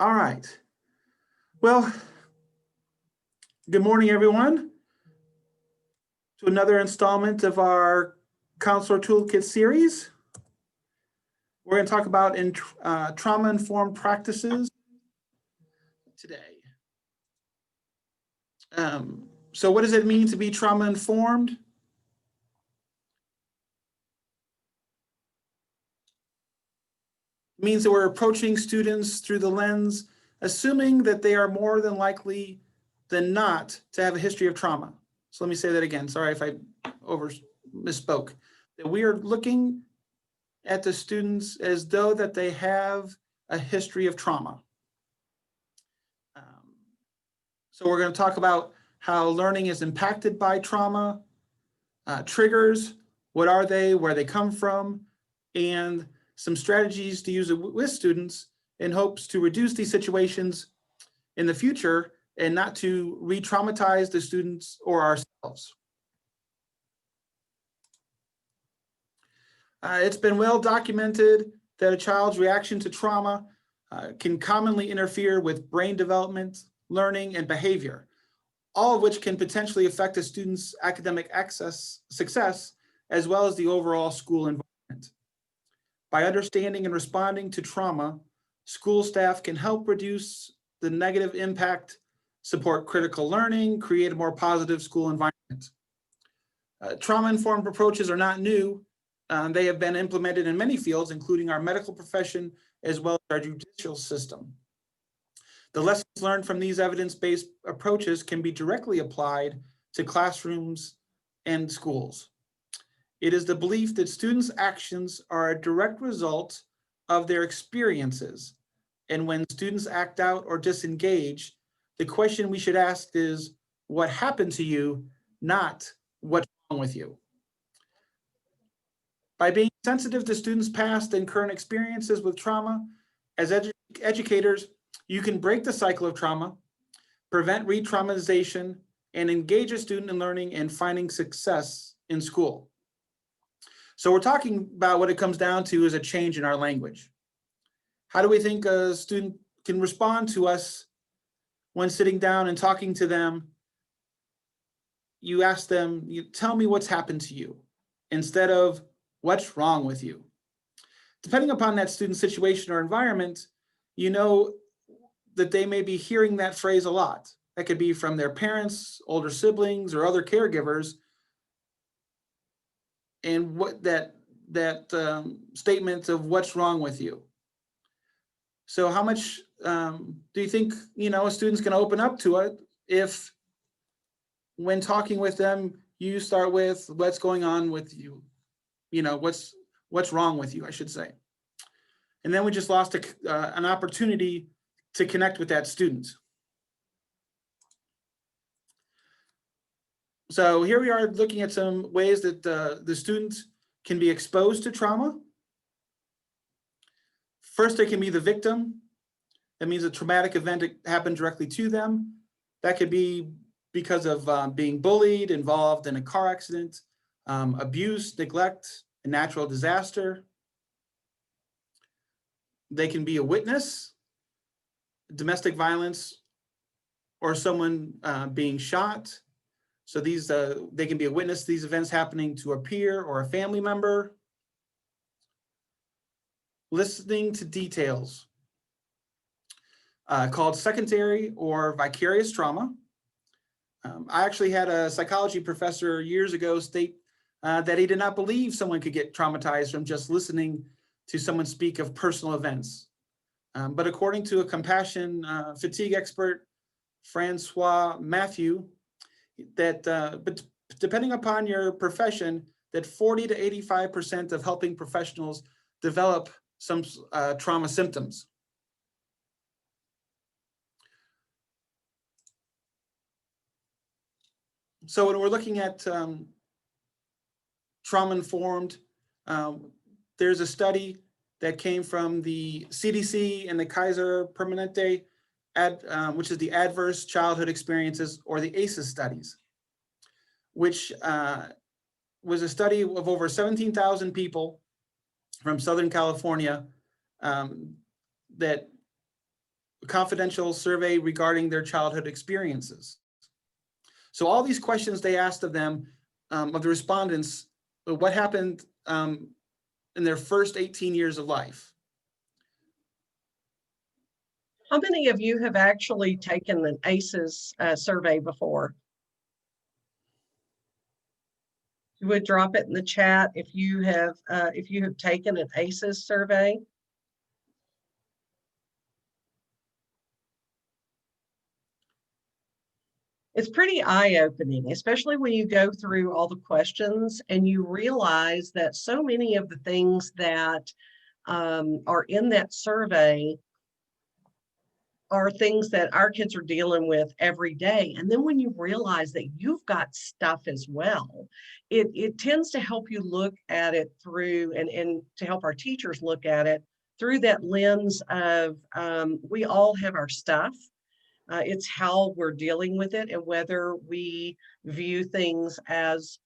All right. Well, good morning, everyone, to another installment of our Counselor Toolkit series. We're going to talk about trauma-informed practices today. So what does it mean to be trauma-informed? It means that we're approaching students through the lens, assuming that they are more than likely than not to have a history of trauma. So let me say that again. Sorry if I misspoke. That we are looking at the students as though that they have a history of trauma. So we're going to talk about how learning is impacted by trauma, triggers, what are they, where they come from, and some strategies to use with students in hopes to reduce these situations in the future and not to re-traumatize the students or ourselves. It's been well documented that a child's reaction to trauma can commonly interfere with brain development, learning, and behavior, all of which can potentially affect a student's academic success, as well as the overall school environment. By understanding and responding to trauma, school staff can help reduce the negative impact, support critical learning, create a more positive school environment. Trauma-informed approaches are not new. They have been implemented in many fields, including our medical profession, as well as our judicial system. The lessons learned from these evidence-based approaches can be directly applied to classrooms and schools. It is the belief that students' actions are a direct result of their experiences. And when students act out or disengage, the question we should ask is, what happened to you, not what's wrong with you? By being sensitive to students' past and current experiences with trauma, as educators, you can break the cycle of trauma, prevent re-traumatization, and engage a student in learning and finding success in school. So we're talking about what it comes down to is a change in our language. How do we think a student can respond to us when sitting down and talking to them? You ask them, you tell me what's happened to you, instead of what's wrong with you. Depending upon that student's situation or environment, you know that they may be hearing that phrase a lot. That could be from their parents, older siblings, or other caregivers. And what that statement of what's wrong with you. So how much do you think a student's going to open up to it if, when talking with them, you start with what's going on with you? What's wrong with you, I should say. And then we just lost an opportunity to connect with that student. So here we are looking at some ways that the students can be exposed to trauma. First, they can be the victim. That means a traumatic event happened directly to them. That could be because of being bullied, involved in a car accident, abuse, neglect, a natural disaster. They can be a witness, domestic violence, or someone being shot. So they can be a witness to these events happening to a peer or a family member. Listening to details, called secondary or vicarious trauma. I actually had a psychology professor years ago state that he did not believe someone could get traumatized from just listening to someone speak of personal events. But according to a compassion fatigue expert, Francois Matthew, that but depending upon your profession, that 40 to 85% of helping professionals develop some trauma symptoms. So when we're looking at trauma-informed, there's a study that came from the CDC and the Kaiser Permanente, which is the Adverse Childhood Experiences, or the ACEs studies, which was a study of over 17,000 people from Southern California that confidential survey regarding their childhood experiences. So all these questions they asked of them, of the respondents, what happened in their first 18 years of life. How many of you have actually taken an ACEs survey before? You would drop it in the chat if you have taken an ACEs survey. It's pretty eye-opening, especially when you go through all the questions and you realize that so many of the things that are in that survey are things that our kids are dealing with every day. And then when you realize that you've got stuff as well, it tends to help you look at it through, and to help our teachers look at it through that lens of we all have our stuff. It's how we're dealing with it and whether we view things as,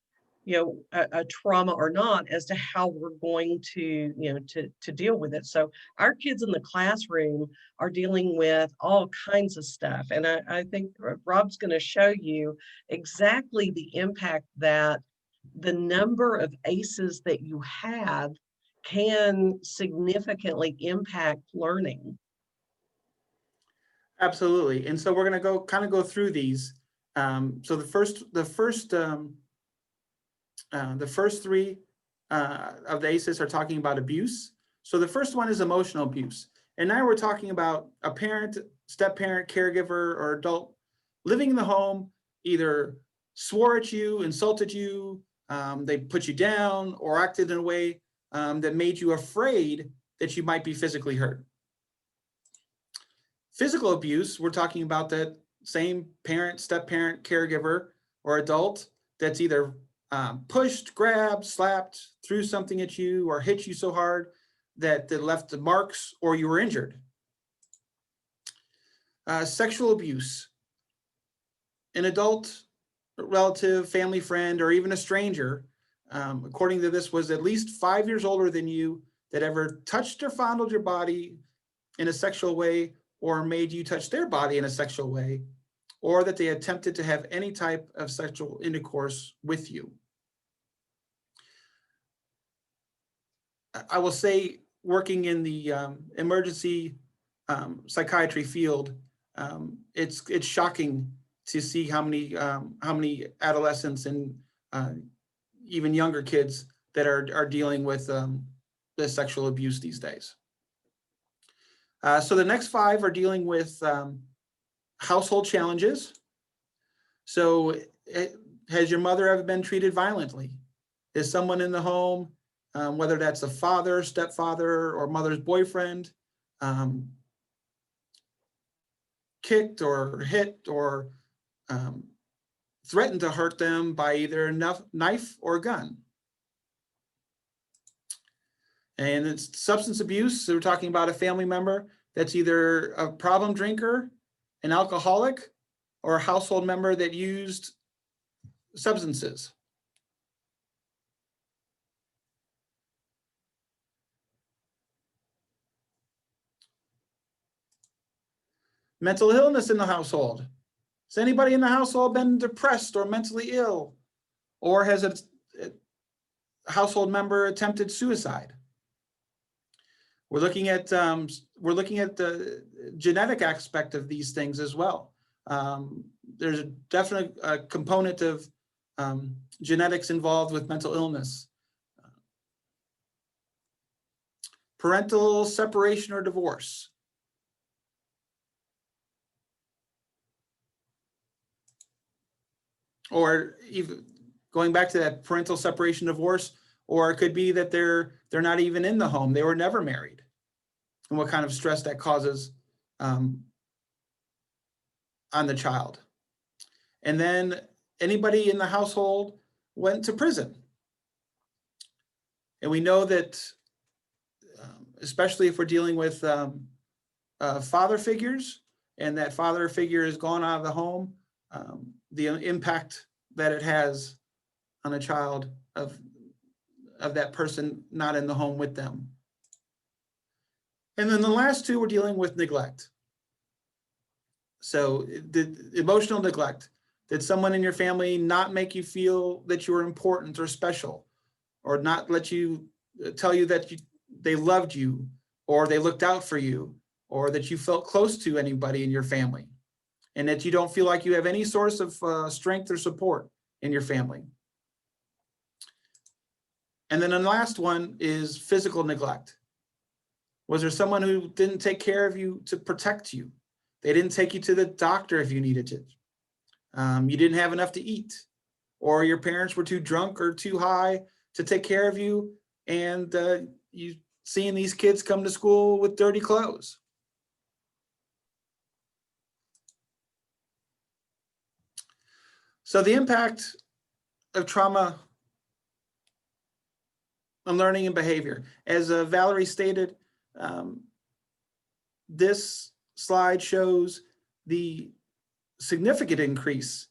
you know, a trauma or not, as to how we're going to, you know, to deal with it. So our kids in the classroom are dealing with all kinds of stuff. And I think Rob's going to show you exactly the impact that the number of ACEs that you have can significantly impact learning. Absolutely. And so we're going to go through these. So the first three of the ACEs are talking about abuse. So the first one is emotional abuse. And now we're talking about a parent, step-parent, caregiver, or adult living in the home, either swore at you, insulted you, they put you down, or acted in a way that made you afraid that you might be physically hurt. Physical abuse, we're talking about that same parent, step-parent, caregiver, or adult that's either pushed, grabbed, slapped, threw something at you, or hit you so hard that it left the marks or you were injured. Sexual abuse. An adult, relative, family friend, or even a stranger, according to this, was at least 5 years older than you that ever touched or fondled your body in a sexual way, or made you touch their body in a sexual way, or that they attempted to have any type of sexual intercourse with you. I will say, working in the emergency psychiatry field, it's shocking to see how many adolescents and even younger kids that are dealing with the sexual abuse these days. So the next 5 are dealing with household challenges. So has your mother ever been treated violently? Is someone in the home, whether that's a father, stepfather, or mother's boyfriend, kicked or hit or threatened to hurt them by either a knife or a gun? And it's substance abuse. So we're talking about a family member that's either a problem drinker, an alcoholic, or a household member that used substances. Mental illness in the household. Has anybody in the household been depressed or mentally ill? Or has a household member attempted suicide? We're looking at the genetic aspect of these things as well. There's a definite component of genetics involved with mental illness. Parental separation or divorce. Or even going back to that parental separation, divorce, or it could be that they're not even in the home. They were never married. And what kind of stress that causes on the child. And then anybody in the household went to prison. And we know that, especially if we're dealing with father figures, and that father figure is gone out of the home, the impact that it has on a child of that person not in the home with them. And then the last 2, we're dealing with neglect. So did emotional neglect, did someone in your family not make you feel that you were important or special, or not let you tell you that they loved you, or they looked out for you, or that you felt close to anybody in your family, and that you don't feel like you have any source of strength or support in your family? And then the last one is physical neglect. Was there someone who didn't take care of you to protect you? They didn't take you to the doctor if you needed it. You didn't have enough to eat, or your parents were too drunk or too high to take care of you, and you seeing these kids come to school with dirty clothes. So the impact of trauma on learning and behavior, as Valerie stated, this slide shows the significant increase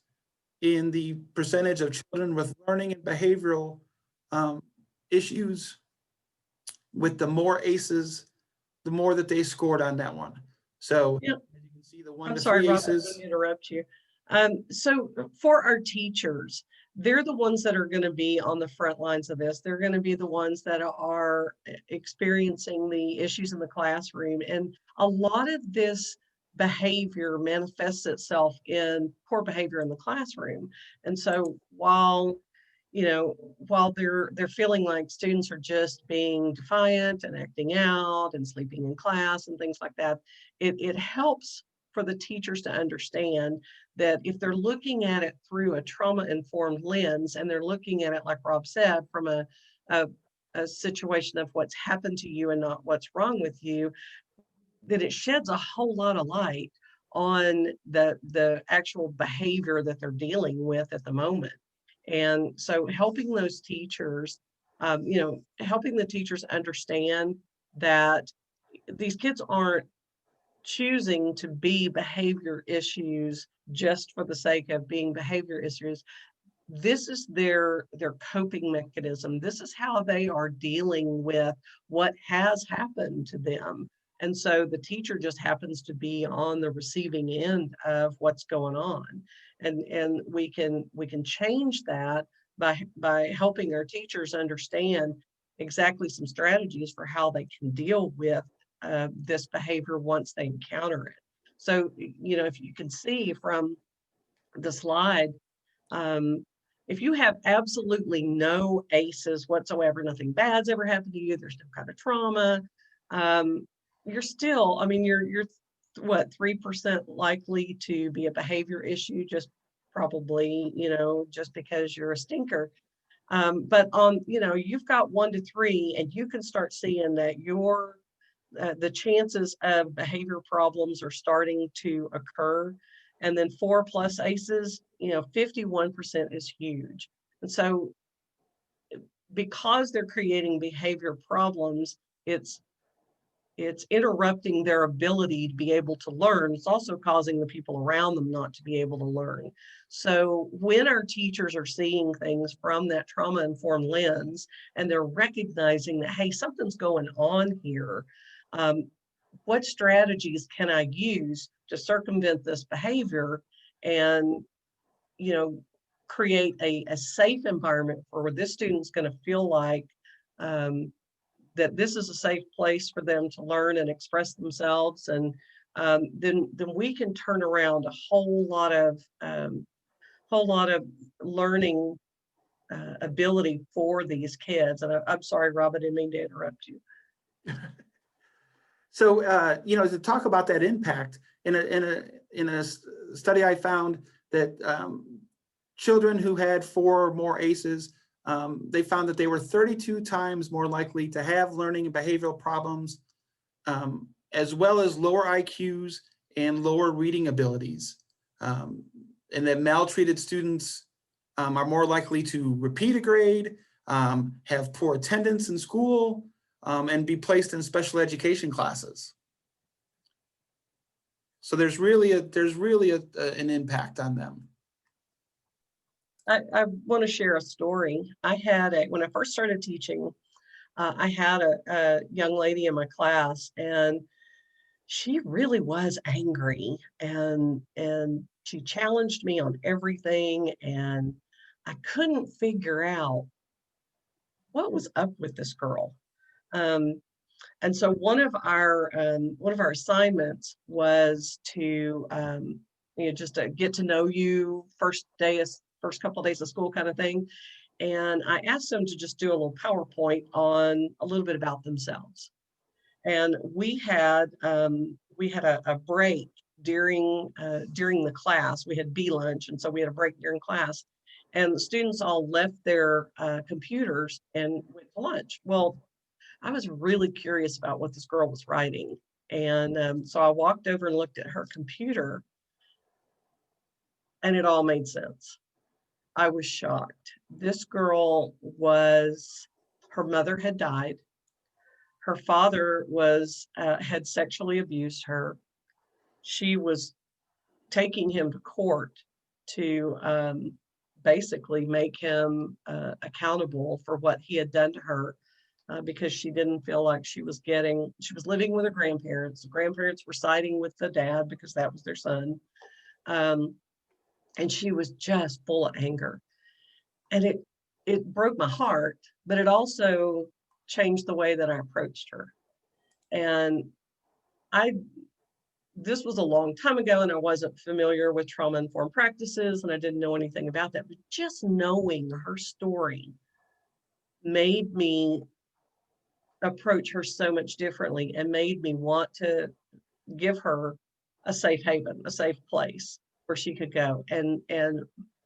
in the percentage of children with learning and behavioral issues. With the more ACEs, the more that they scored on that one. So Yep. as you can see, the 1 I'm to sorry, 3 Rob, I ACEs. didn't interrupt you. So for our teachers, they're the ones that are going to be on the front lines of this. They're going to be the ones that are experiencing the issues in the classroom. And a lot of this behavior manifests itself in poor behavior in the classroom. And so while they're feeling like students are just being defiant and acting out and sleeping in class and things like that, it helps for the teachers to understand that if they're looking at it through a trauma-informed lens, and they're looking at it, like Rob said, from a situation of what's happened to you and not what's wrong with you, that it sheds a whole lot of light on the actual behavior that they're dealing with at the moment. And so helping those teachers, helping the teachers understand that these kids aren't choosing to be behavior issues just for the sake of being behavior issues. This is their coping mechanism. This is how they are dealing with what has happened to them. And so the teacher just happens to be on the receiving end of what's going on. And we can change that by helping our teachers understand exactly some strategies for how they can deal with this behavior once they encounter it. So, if you can see from the slide, if you have absolutely no ACEs whatsoever, nothing bad's ever happened to you, there's no kind of trauma, you're still, you're what, 3% likely to be a behavior issue, just probably, just because you're a stinker. But you've got 1 to 3, and you can start seeing that the chances of behavior problems are starting to occur. And then 4+ ACEs, 51% is huge. And so because they're creating behavior problems, it's interrupting their ability to be able to learn. It's also causing the people around them not to be able to learn. So when our teachers are seeing things from that trauma-informed lens, and they're recognizing that, hey, something's going on here, what strategies can I use to circumvent this behavior and, create a safe environment for where this student's going to feel like that this is a safe place for them to learn and express themselves. And then we can turn around a whole lot of learning ability for these kids. And I'm sorry, Rob, I didn't mean to interrupt you. So, to talk about that impact, in a study, I found that children who had 4 or more ACEs, they found that they were 32 times more likely to have learning and behavioral problems, as well as lower IQs and lower reading abilities. And that maltreated students are more likely to repeat a grade, have poor attendance in school, and be placed in special education classes. So there's really an impact on them. I want to share a story. When I first started teaching, I had a young lady in my class, and she really was angry, and she challenged me on everything, and I couldn't figure out what was up with this girl. Um, and so one of our assignments was to just to get to know you first couple of days of school kind of thing. And I asked them to just do a little PowerPoint on a little bit about themselves. And we had a break during the class. We had B lunch, and so we had a break during class. And the students all left their computers and went to lunch. Well, I was really curious about what this girl was writing. And so I walked over and looked at her computer, and it all made sense. I was shocked. This girl was, her mother had died. Her father had sexually abused her. She was taking him to court to basically make him accountable for what he had done to her, because she didn't feel like she was living with her grandparents. The grandparents were siding with the dad because that was their son. And she was just full of anger. And it broke my heart, but it also changed the way that I approached her. And I this was a long time ago, and I wasn't familiar with trauma-informed practices, and I didn't know anything about that. But just knowing her story made me approach her so much differently, and made me want to give her a safe haven, a safe place where she could go. And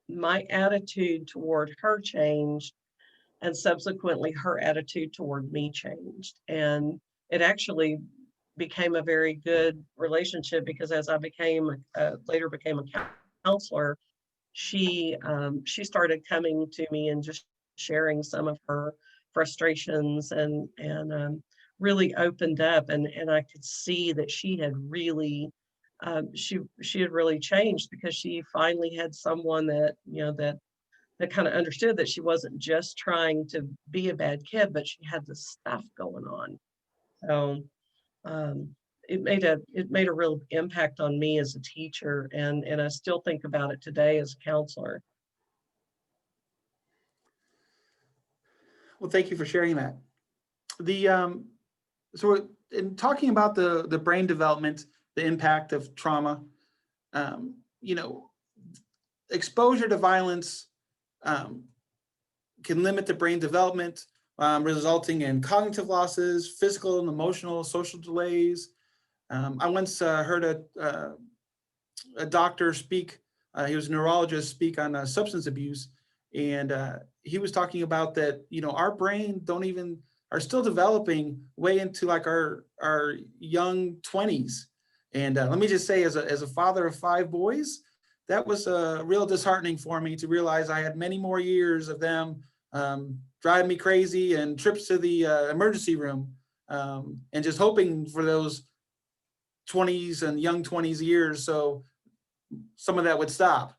my attitude toward her changed, and subsequently her attitude toward me changed. And it actually became a very good relationship, because as I later became a counselor, she started coming to me and just sharing some of her frustrations, and really opened up, and I could see that she had really she had really changed, because she finally had someone that that kind of understood that she wasn't just trying to be a bad kid, but she had this stuff going on. So um, it made a real impact on me as a teacher, and I still think about it today as a counselor. Well, thank you for sharing that. So in talking about the brain development, the impact of trauma, um, you know, exposure to violence can limit the brain development, resulting in cognitive losses, physical and emotional, social delays. I once heard a doctor speak. He was a neurologist, speak on substance abuse, and he was talking about that. Our brain are still developing way into like our young 20s. And let me just say, as a father of 5 boys, that was real disheartening for me to realize I had many more years of them driving me crazy, and trips to the emergency room, and just hoping for those 20s and young 20s years, so some of that would stop.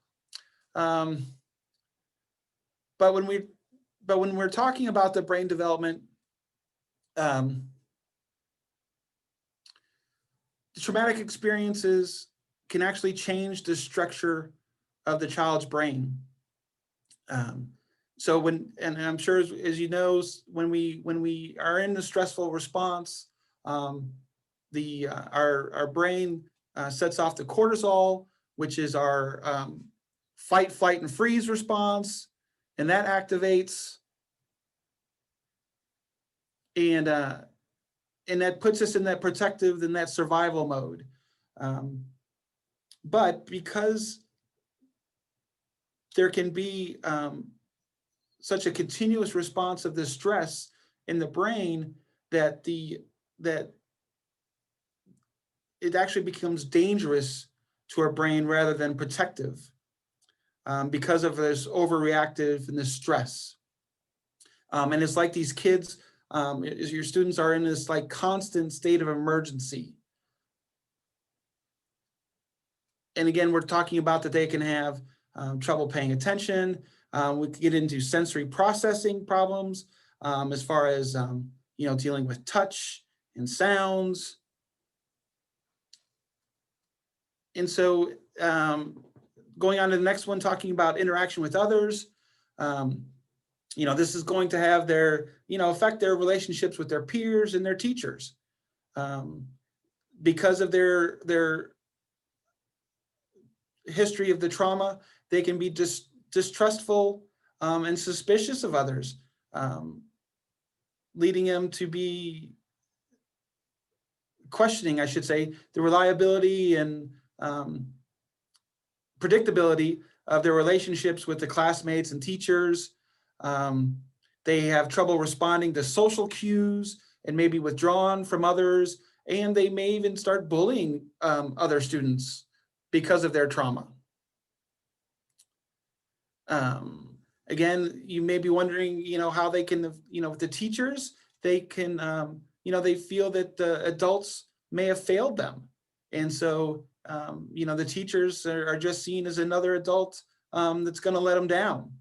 Um, but when we're talking about the brain development, the traumatic experiences can actually change the structure of the child's brain. So and I'm sure, as you know, when we are in the stressful response, our brain sets off the cortisol, which is our fight, flight, and freeze response, and that activates, and that puts us in that protective and that survival mode. But because there can be such a continuous response of this stress in the brain, that it actually becomes dangerous to our brain rather than protective, because of this overreactive and this stress. And it's like these kids, your students are in this like constant state of emergency. And again, we're talking about that they can have trouble paying attention. We could get into sensory processing problems, as far as dealing with touch and sounds. And so going on to the next one, talking about interaction with others, this is going to have their, affect their relationships with their peers and their teachers. Because of their history of the trauma, they can be distrustful and suspicious of others, leading them to be questioning, I should say, the reliability and predictability of their relationships with the classmates and teachers. They have trouble responding to social cues and maybe withdrawn from others, and they may even start bullying other students because of their trauma. Again, you may be wondering, how they can, with the teachers, they can, they feel that the adults may have failed them. And so, the teachers are just seen as another adult that's going to let them down.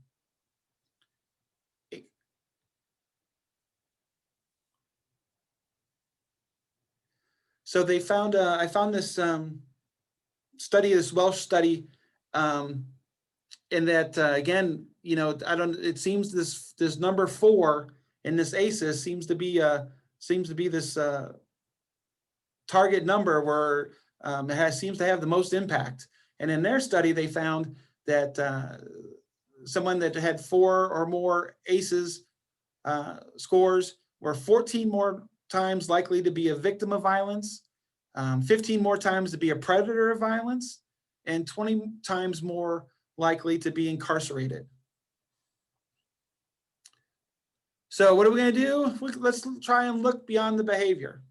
So they found, I found this study, this Welsh study, in that, again, it seems this number 4 in this ACEs seems to be this target number where it seems to have the most impact. And in their study, they found that someone that had 4 or more ACEs scores were 14 more times likely to be a victim of violence, 15 more times to be a predator of violence, and 20 times more likely to be incarcerated. So what are we going to do? Let's try and look beyond the behavior.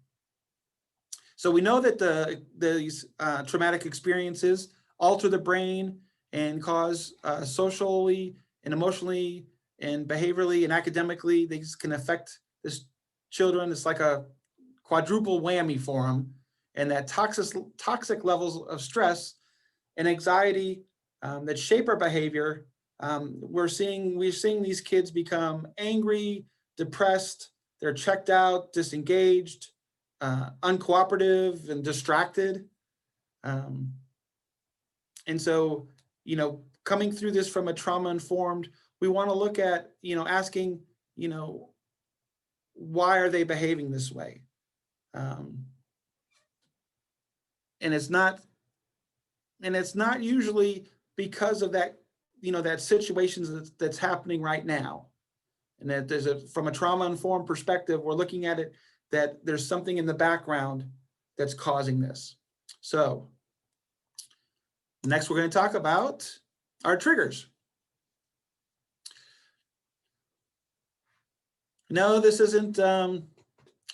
So we know that these traumatic experiences alter the brain and cause socially and emotionally and behaviorally and academically. These can affect this children. It's like a quadruple whammy for them. And that toxic levels of stress and anxiety that shape our behavior, we're seeing these kids become angry, depressed, they're checked out, disengaged, uncooperative, and distracted. And so, coming through this from a trauma-informed, we want to look at, asking, why are they behaving this way? And it's not usually because of that, that situation that's happening right now. And that from a trauma-informed perspective, we're looking at it that there's something in the background that's causing this. So next, we're going to talk about our triggers. No, this isn't, what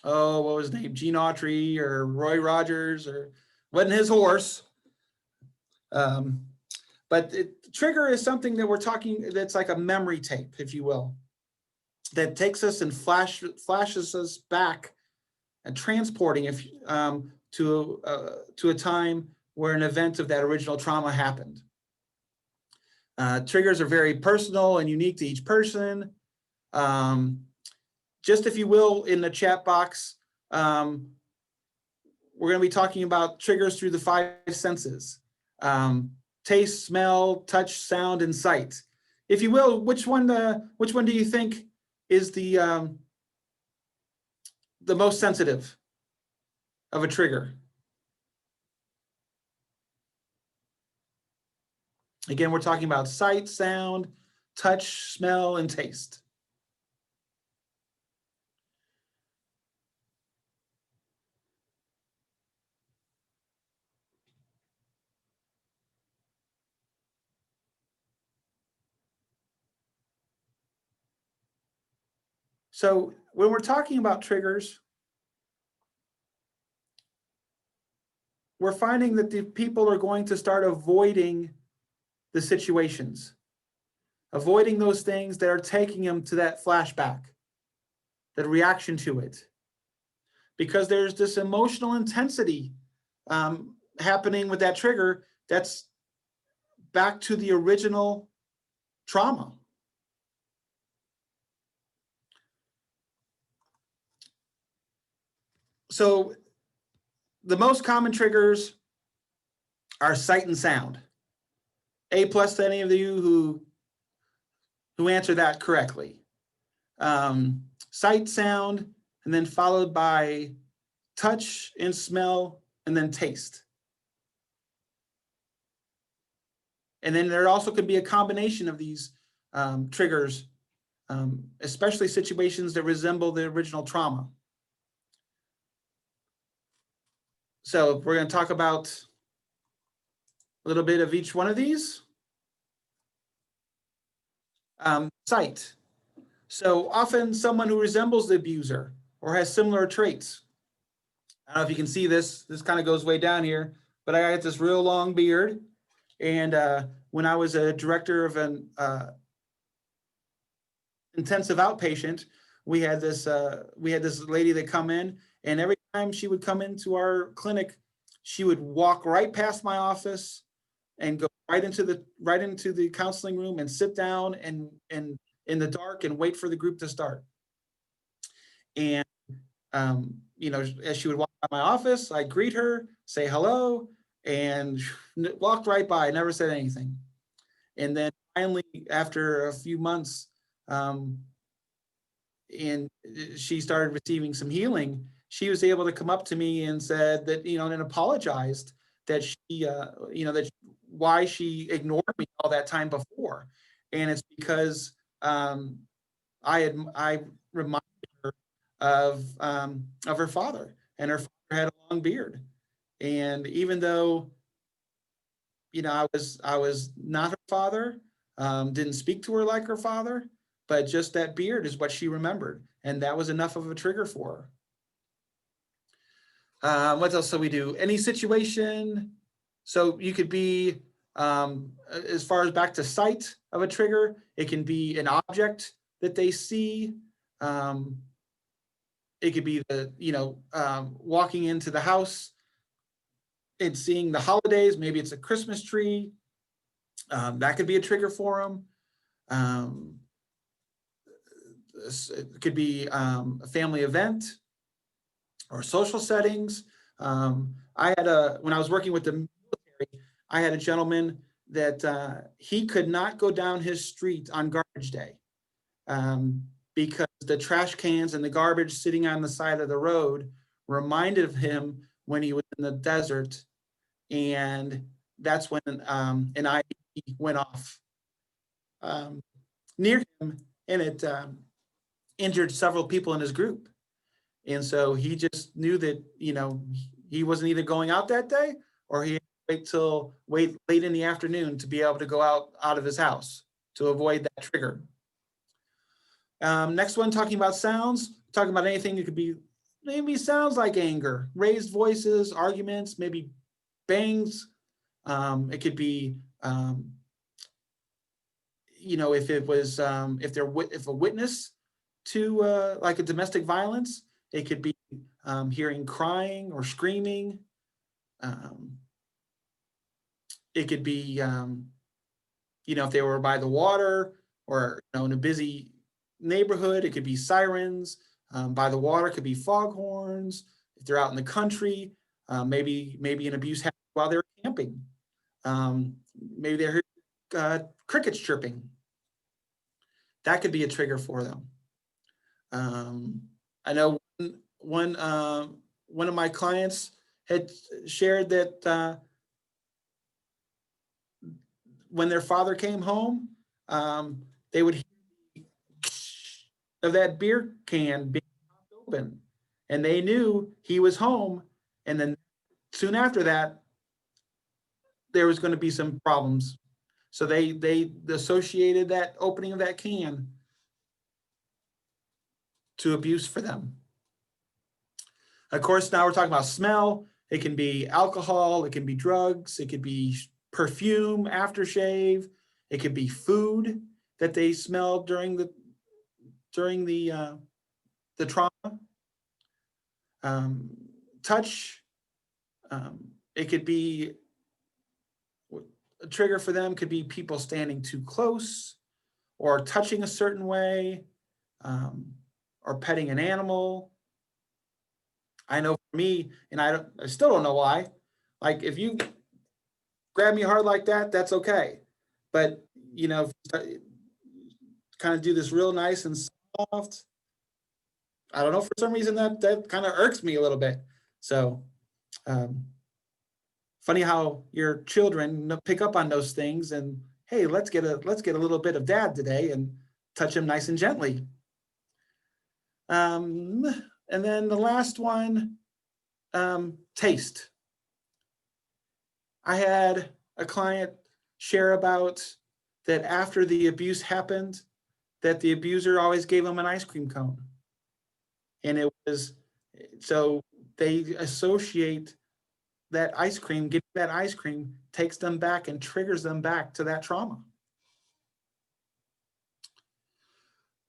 was his name? Gene Autry or Roy Rogers, or wasn't his horse. But trigger is something that we're talking, that's like a memory tape, if you will, that takes us and flashes us back and transporting to a time where an event of that original trauma happened. Triggers are very personal and unique to each person. Just if you will, in the chat box, we're going to be talking about triggers through the 5 senses. Taste, smell, touch, sound, and sight. If you will, which one do you think is the most sensitive of a trigger? Again, we're talking about sight, sound, touch, smell, and taste. So when we're talking about triggers, we're finding that the people are going to start avoiding the situations, avoiding those things that are taking them to that flashback, that reaction to it, because there's this emotional intensity happening with that trigger that's back to the original trauma. So the most common triggers are sight and sound. A+ to any of you who answer that correctly. Sight, sound, and then followed by touch and smell, and then taste. And then there also could be a combination of these triggers, especially situations that resemble the original trauma. So we're going to talk about a little bit of each one of these. Sight. So often someone who resembles the abuser or has similar traits. I don't know if you can see this. This kind of goes way down here, but I got this real long beard. And when I was a director of an intensive outpatient, we had this lady that come in, and every time she would come into our clinic, she would walk right past my office and go right into the counseling room and sit down and in the dark and wait for the group to start. And as she would walk by my office, I'd greet her, say hello, and walked right by, never said anything. And then finally, after a few months, and she started receiving some healing, she was able to come up to me and said that, and apologized that she, why she ignored me all that time before. And it's because I reminded her of her father, and her father had a long beard. And even though, I was not her father, didn't speak to her like her father, but just that beard is what she remembered. And that was enough of a trigger for her. What else do we do? Any situation. So you could be, as far as back to sight of a trigger, it can be an object that they see. It could be walking into the house and seeing the holidays. Maybe it's a Christmas tree. That could be a trigger for them. It could be a family event or social settings. When I was working with the military, I had a gentleman that he could not go down his street on garbage day because the trash cans and the garbage sitting on the side of the road reminded him when he was in the desert. And that's when an IED went off near him, and it injured several people in his group. And so he just knew that, he wasn't either going out that day, or he had to wait late in the afternoon to be able to go out of his house to avoid that trigger. Next one, talking about sounds, talking about anything that could be, maybe sounds like anger, raised voices, arguments, maybe bangs. It could be, if a witness to like a domestic violence, it could be hearing crying or screaming. It could be, if they were by the water or in a busy neighborhood, it could be sirens. By the water, it could be foghorns. If they're out in the country, maybe an abuse happened while they were camping. Maybe they heard crickets chirping. That could be a trigger for them. I know one of my clients had shared that when their father came home, they would hear of that beer can being open, and they knew he was home. And then soon after that, there was going to be some problems. So they associated that opening of that can to abuse for them. Of course, now we're talking about smell. It can be alcohol, it can be drugs, it could be perfume, aftershave, it could be food that they smelled during the trauma. Touch, it could be a trigger for them, could be people standing too close or touching a certain way, or petting an animal. I know for me, and I still don't know why, like if you grab me hard like that, that's okay. But, you know, kind of do this real nice and soft. I don't know, for some reason that kind of irks me a little bit. So funny how your children pick up on those things, and hey, let's get a little bit of dad today and touch him nice and gently. And then the last one, taste. I had a client share about that after the abuse happened, that the abuser always gave him an ice cream cone. And it was, so they associate that ice cream, getting that ice cream takes them back and triggers them back to that trauma.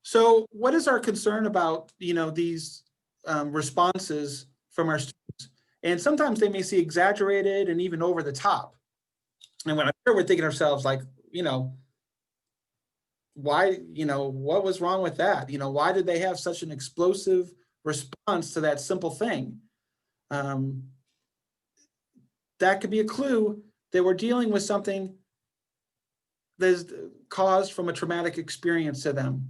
So what is our concern about, you know, these responses from our students? And sometimes they may seem exaggerated and even over the top. And when I'm sure we're thinking to ourselves, like, you know, why, you know, what was wrong with that? You know, why did they have such an explosive response to that simple thing? That could be a clue that we're dealing with something that's caused from a traumatic experience to them.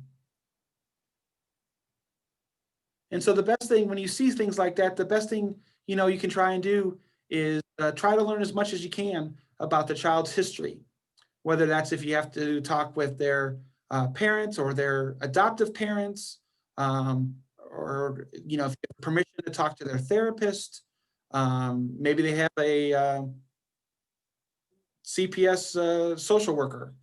And so the best thing when you see things like that, the best thing, you know, you can try and do is try to learn as much as you can about the child's history, whether that's if you have to talk with their parents or their adoptive parents, or, you know, if you have permission to talk to their therapist. Maybe they have a CPS social worker.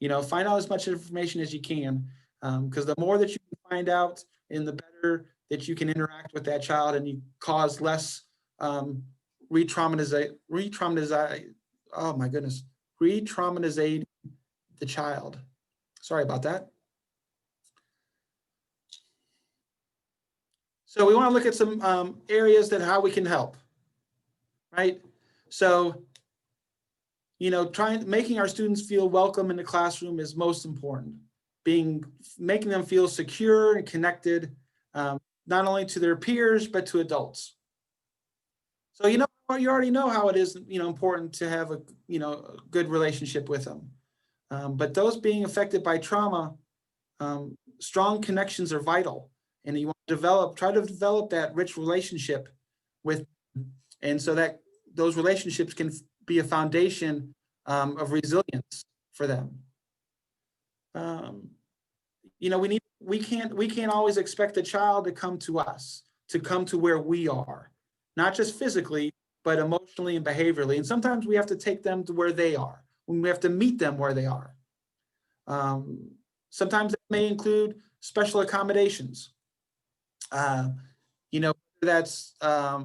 You know, find out as much information as you can, because the more that you can find out, and the better that you can interact with that child, and you cause less re-traumatization. Oh my goodness, re-traumatizing the child. Sorry about that. So we want to look at some areas that how we can help, right? So, you know, making our students feel welcome in the classroom is most important. Making them feel secure and connected, not only to their peers, but to adults. So, you know, you already know how it is, you know, important to have a, you know, a good relationship with them. But those being affected by trauma, strong connections are vital. And you want to try to develop that rich relationship with them. And so that those relationships can be a foundation of resilience for them. You know, we can't always expect the child to come to us, to come to where we are, not just physically, but emotionally and behaviorally. And sometimes we have to take them to where they are, when we have to meet them where they are. Sometimes it may include special accommodations. You know, that's a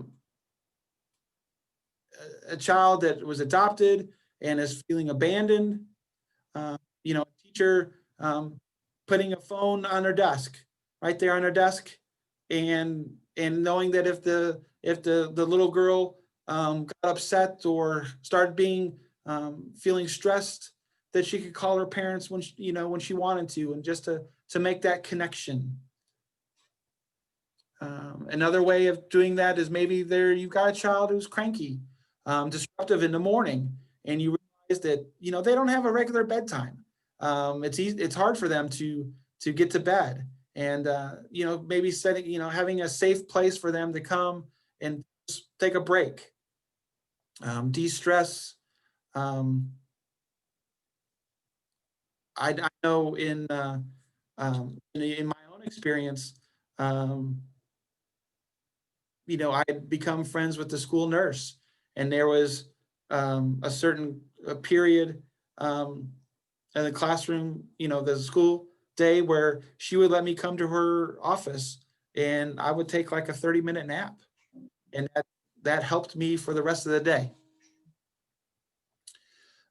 child that was adopted and is feeling abandoned. You know, a teacher putting a phone on their desk, right there on their desk, and knowing that if the little girl got upset or started being feeling stressed, that she could call her parents when she, you know, when she wanted to, and just to make that connection. Another way of doing that is maybe you've got a child who's cranky, disruptive in the morning, and you realize that, you know, they don't have a regular bedtime. It's hard for them to get to bed, and you know, maybe you know, having a safe place for them to come and just take a break, de-stress. I know in my own experience, you know, I had become friends with the school nurse, and there was a certain period in the classroom, you know, the school day, where she would let me come to her office, and I would take like a 30-minute nap, and that helped me for the rest of the day.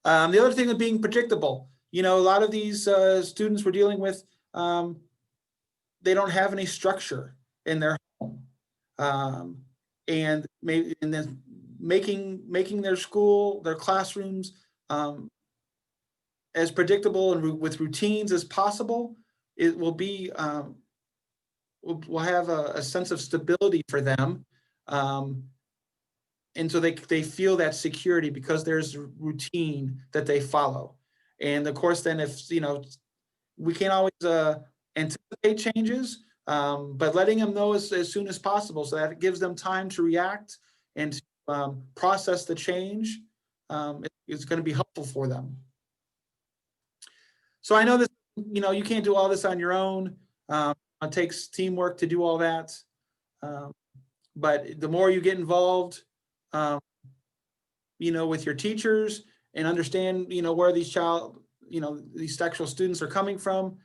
The other thing of being predictable, you know, a lot of these students we're dealing with, they don't have any structure in their home. And then making their school, their classrooms as predictable and with routines as possible, it will be will have a sense of stability for them, and so they feel that security because there's routine that they follow. And of course, then if, we can't always anticipate changes, but letting them know as soon as possible so that it gives them time to react and to process the change is going to be helpful for them. So I know that, you can't do all this on your own. It takes teamwork to do all that. But the more you get involved, with your teachers and understand, where these these sexual students are coming from,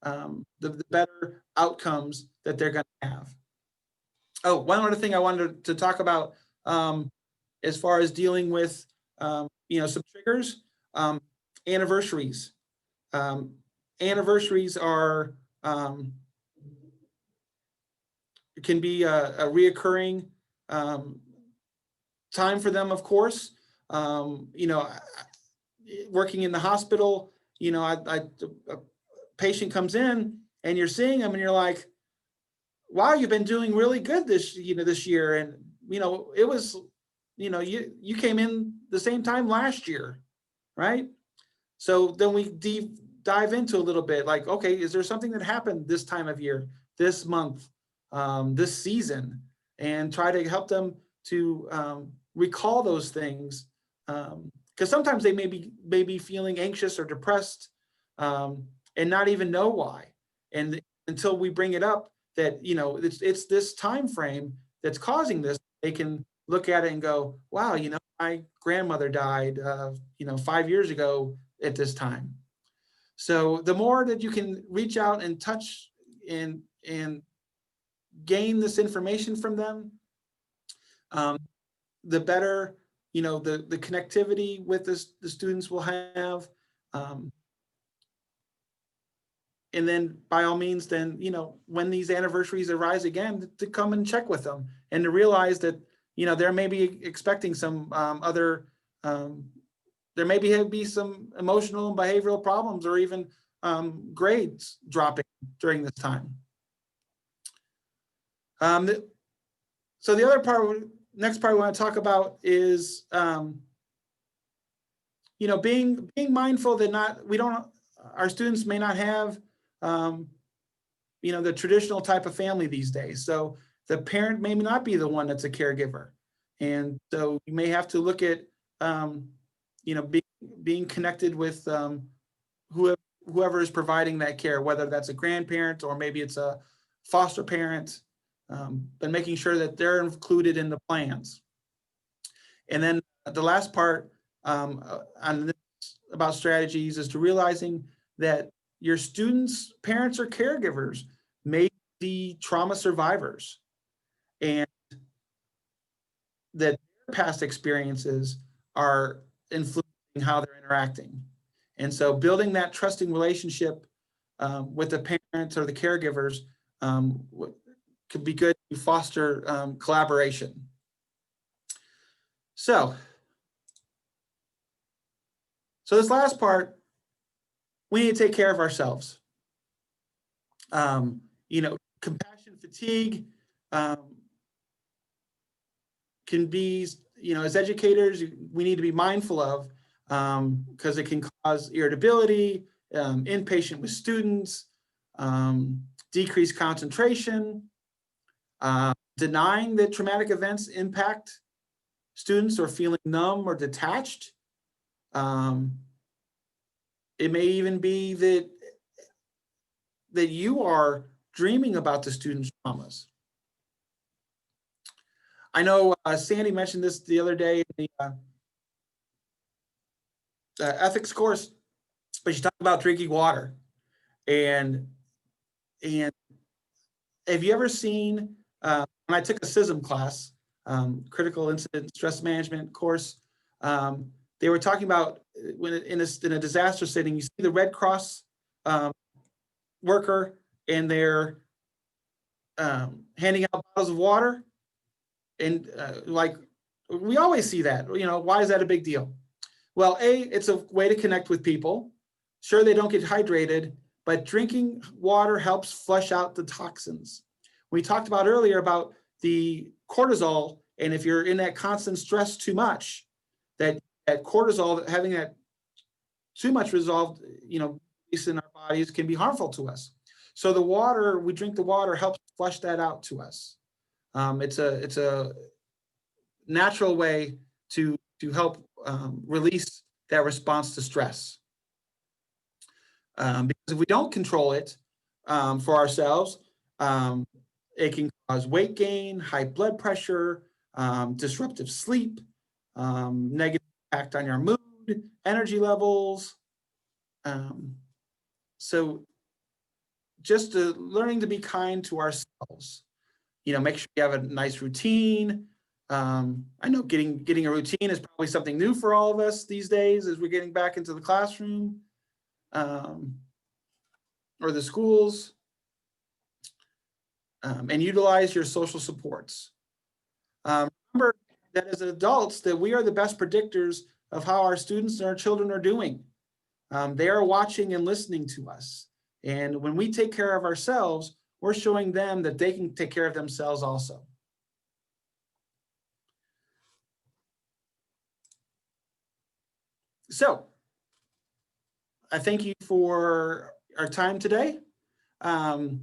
the better outcomes that they're going to have. Oh, one other thing I wanted to talk about as far as dealing with, some triggers, anniversaries. Anniversaries are, can be a reoccurring time for them, of course. Working in the hospital, a patient comes in and you're seeing them and you're like, wow, you've been doing really good this year. And, it was, you came in the same time last year, right? So then we dive into a little bit like, okay, is there something that happened this time of year, this month, this season, and try to help them to recall those things. Because sometimes they may be feeling anxious or depressed and not even know why. And until we bring it up that, it's this time frame that's causing this, they can look at it and go, wow, my grandmother died, 5 years ago at this time. So the more that you can reach out and touch and gain this information from them, the better, the connectivity with the students will have. And then by all means, then, when these anniversaries arise again, to come and check with them and to realize that, there may be expecting some other, there may be some emotional and behavioral problems or even grades dropping during this time. So the other part, next part I want to talk about is, being mindful that our students may not have, the traditional type of family these days. So the parent may not be the one that's a caregiver. And so you may have to look at, being connected with whoever is providing that care, whether that's a grandparent or maybe it's a foster parent, but making sure that they're included in the plans. And then the last part on this about strategies is to realizing that your students' parents or caregivers may be trauma survivors and that their past experiences are influencing how they're interacting. And so building that trusting relationship with the parents or the caregivers could be good to foster collaboration. So this last part, we need to take care of ourselves. Compassion fatigue can be, as educators, we need to be mindful of because it can cause irritability, impatient with students, decreased concentration, denying that traumatic events impact students or feeling numb or detached. It may even be that you are dreaming about the student's traumas. I know Sandy mentioned this the other day in the ethics course, but she talked about drinking water. And have you ever seen, when I took a CISM class, critical incident stress management course, they were talking about when in a disaster setting, you see the Red Cross worker and they're handing out bottles of water. And like, we always see that, why is that a big deal? Well, it's a way to connect with people. Sure, they don't get hydrated, but drinking water helps flush out the toxins. We talked about earlier about the cortisol And if you're in that constant stress too much, that cortisol, having that too much resolved, in our bodies can be harmful to us. So the water, we drink the water, helps flush that out to us. It's a natural way to help release that response to stress. Because if we don't control it for ourselves, it can cause weight gain, high blood pressure, disruptive sleep, negative impact on your mood, energy levels. So just learning to be kind to ourselves, make sure you have a nice routine. I know getting a routine is probably something new for all of us these days as we're getting back into the classroom or the schools, and utilize your social supports. Remember that as adults, that we are the best predictors of how our students and our children are doing. They are watching and listening to us. And when we take care of ourselves, we're showing them that they can take care of themselves also. So I thank you for our time today. You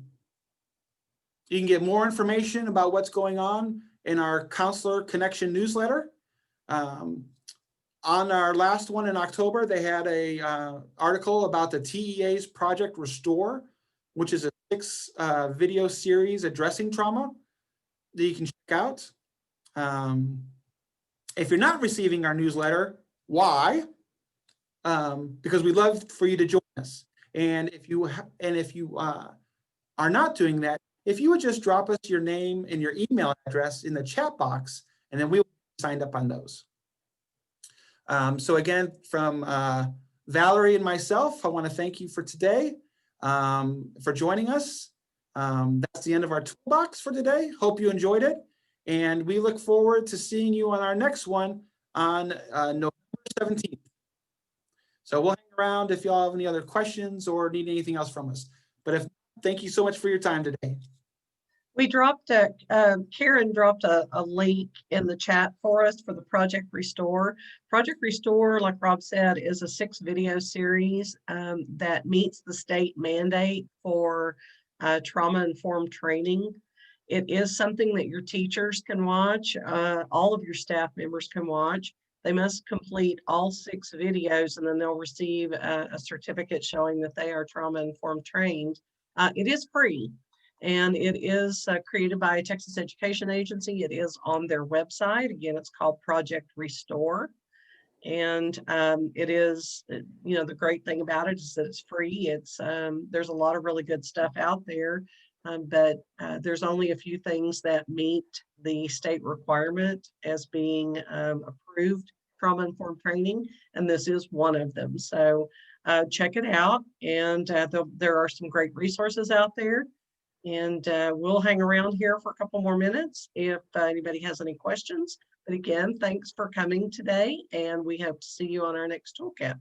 can get more information about what's going on in our Counselor Connection newsletter. On our last one in October, they had a article about the TEA's Project Restore, which is a 6 video series addressing trauma that you can check out. If you're not receiving our newsletter, why? Because we'd love for you to join us. And if you are not doing that, if you would just drop us your name and your email address in the chat box, and then we will be signed up on those. So again, from Valerie and myself, I want to thank you for today, for joining us. That's the end of our toolbox for today. Hope you enjoyed it. And we look forward to seeing you on our next one on November 17th. So we'll hang around if y'all have any other questions or need anything else from us. But thank you so much for your time today. We dropped Karen dropped a link in the chat for us for the Project Restore. Project Restore, like Rob said, is a 6 video series that meets the state mandate for trauma-informed training. It is something that your teachers can watch, all of your staff members can watch. They must complete all 6 videos, and then they'll receive a certificate showing that they are trauma-informed trained. It is free. And it is created by a Texas Education Agency. It is on their website. Again, it's called Project Restore. And it is, the great thing about it is that it's free. It's there's a lot of really good stuff out there, but there's only a few things that meet the state requirement as being approved trauma-informed training, and this is one of them. So check it out, and there are some great resources out there. And we'll hang around here for a couple more minutes if anybody has any questions. But again, thanks for coming today, and we hope to see you on our next toolkit.